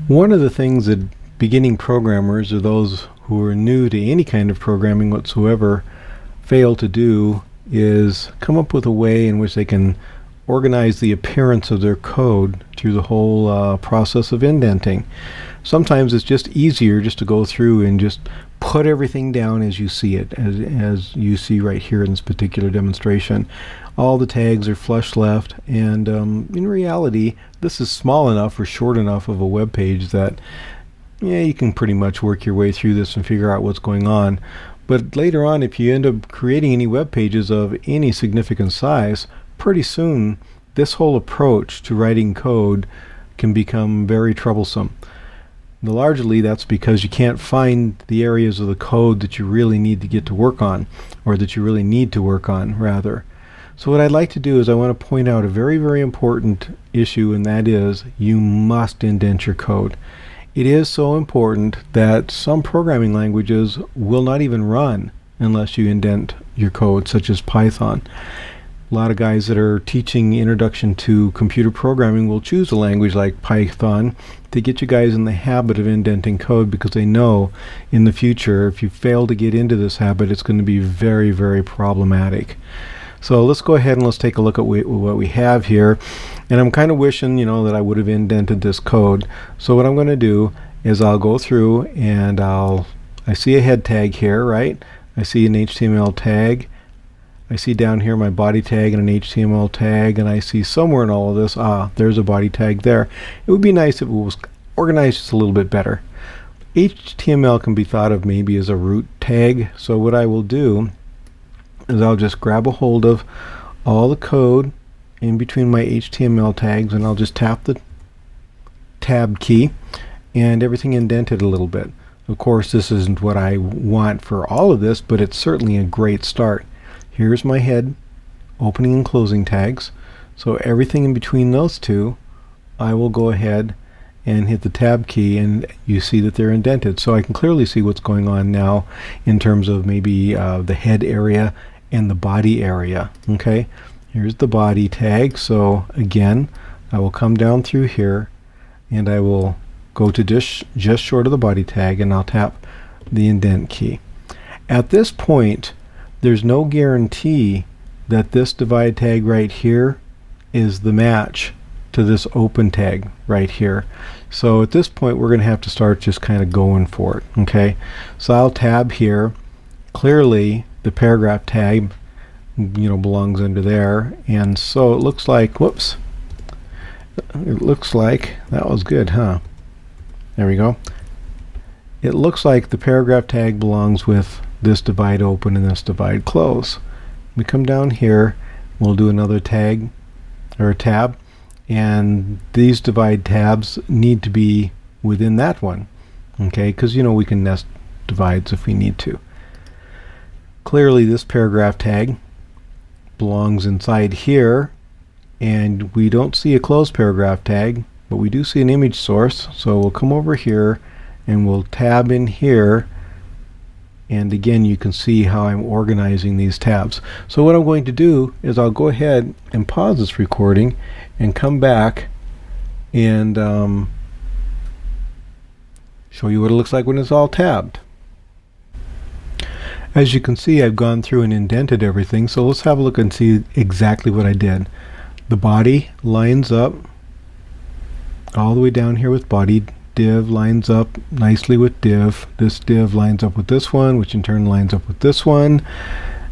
One of the things that beginning programmers, or those who are new to any kind of programming whatsoever, fail to do is come up with a way in which they can organize the appearance of their code through the whole process of indenting. Sometimes it's just easier just to go through and just put everything down as you see it, as you see right here in this particular demonstration. All the tags are flush left, and in reality this is small enough or short enough of a web page that you can pretty much work your way through this and figure out what's going on. But later on, if you end up creating any web pages of any significant size, pretty soon this whole approach to writing code can become very troublesome. Largely that's because you can't find the areas of the code that you really need to get to work on, or that you really need to work on rather. So what I'd like to do is I want to point out a very, very important issue, and that is you must indent your code. It is so important that some programming languages will not even run unless you indent your code, such as Python. A lot of guys that are teaching introduction to computer programming will choose a language like Python to get you guys in the habit of indenting code, because they know in the future if you fail to get into this habit, it's going to be very, very problematic. So let's go ahead and let's take a look at what we have here. And I'm kind of wishing, that I would have indented this code. So what I'm going to do is I'll go through and I see a head tag here, right? I see an HTML tag. I see down here my body tag and an HTML tag, and I see somewhere in all of this, there's a body tag there. It would be nice if it was organized just a little bit better. HTML can be thought of maybe as a root tag. So what I will do is I'll just grab a hold of all the code in between my HTML tags, and I'll just tap the tab key and everything indented a little bit. Of course, this isn't what I want for all of this, but it's certainly a great start. Here's my head opening and closing tags. So everything in between those two, I will go ahead and hit the tab key, and you see that they're indented. So I can clearly see what's going on now in terms of maybe the head area and the body area. Okay, here's the body tag. So again, I will come down through here and I will go to just short of the body tag, and I'll tap the indent key. At this point, there's no guarantee that this divide tag right here is the match to this open tag right here. So at this point we're going to have to start just kind of going for it. Okay, so I'll tab here. Clearly the paragraph tag belongs under there, and so it looks like, whoops, it looks like that was good, huh? There we go. It looks like the paragraph tag belongs with this divide open and this divide close. We come down here, we'll do another tag or a tab, and these divide tabs need to be within that one, okay, because we can nest divides if we need to. Clearly this paragraph tag belongs inside here, and we don't see a closed paragraph tag, but we do see an image source. So we'll come over here and we'll tab in here, and again you can see how I'm organizing these tabs. So what I'm going to do is I'll go ahead and pause this recording and come back and show you what it looks like when it's all tabbed. As you can see, I've gone through and indented everything, so let's have a look and see exactly what I did. The body lines up all the way down here with body. Div lines up nicely with div. This div lines up with this one, which in turn lines up with this one,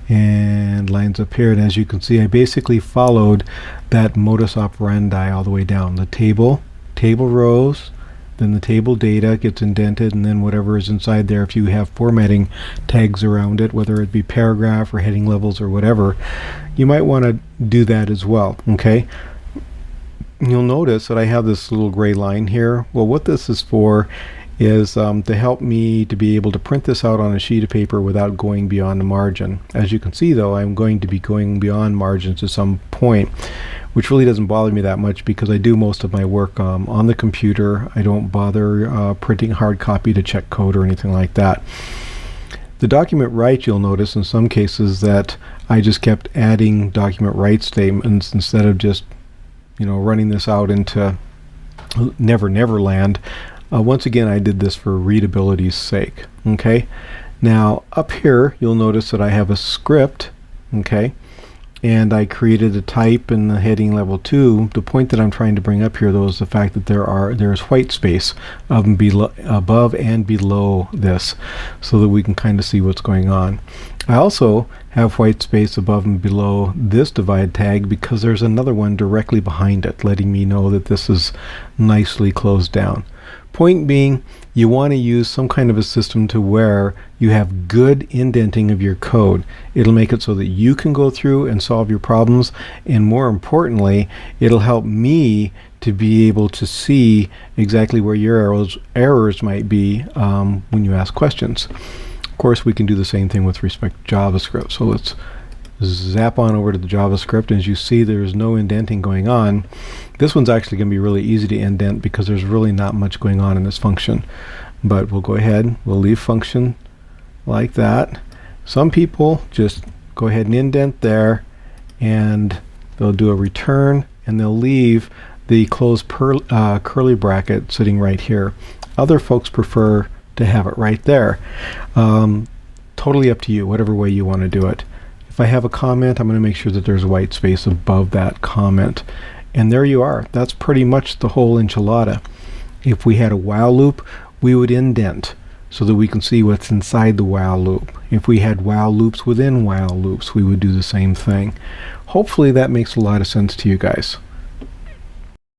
and lines up here. And as you can see, I basically followed that modus operandi all the way down. The table rows, then the table data gets indented, and then whatever is inside there, if you have formatting tags around it, whether it be paragraph or heading levels or whatever, you might want to do that as well. Okay, you'll notice that I have this little gray line here. Well, what this is for is to help me to be able to print this out on a sheet of paper without going beyond the margin. As you can see though, I'm going to be going beyond margins at some point, which really doesn't bother me that much because I do most of my work on the computer. I don't bother printing hard copy to check code or anything like that. The document write, you'll notice in some cases that I just kept adding document write statements instead of just running this out into Never Never Land. Once again, I did this for readability's sake. Okay. Now up here, you'll notice that I have a script. Okay. And I created a type in the heading level 2. The point that I'm trying to bring up here, though, is the fact that there's white space above and below this, so that we can kind of see what's going on. I also have white space above and below this divide tag because there's another one directly behind it, letting me know that this is nicely closed down. Point being, you want to use some kind of a system to where you have good indenting of your code. It'll make it so that you can go through and solve your problems, and more importantly, it'll help me to be able to see exactly where your errors might be when you ask questions. Of course, we can do the same thing with respect to JavaScript. So let's zap on over to the JavaScript, and as you see, there's no indenting going on. This one's actually going to be really easy to indent because there's really not much going on in this function. But we'll go ahead, we'll leave function like that. Some people just go ahead and indent there, and they'll do a return, and they'll leave the closed curly bracket sitting right here. Other folks prefer to have it right there. Totally up to you, whatever way you want to do it. If I have a comment, I'm going to make sure that there's white space above that comment. And there you are. That's pretty much the whole enchilada. If we had a while loop, we would indent so that we can see what's inside the while loop. If we had while loops within while loops, we would do the same thing. Hopefully that makes a lot of sense to you guys.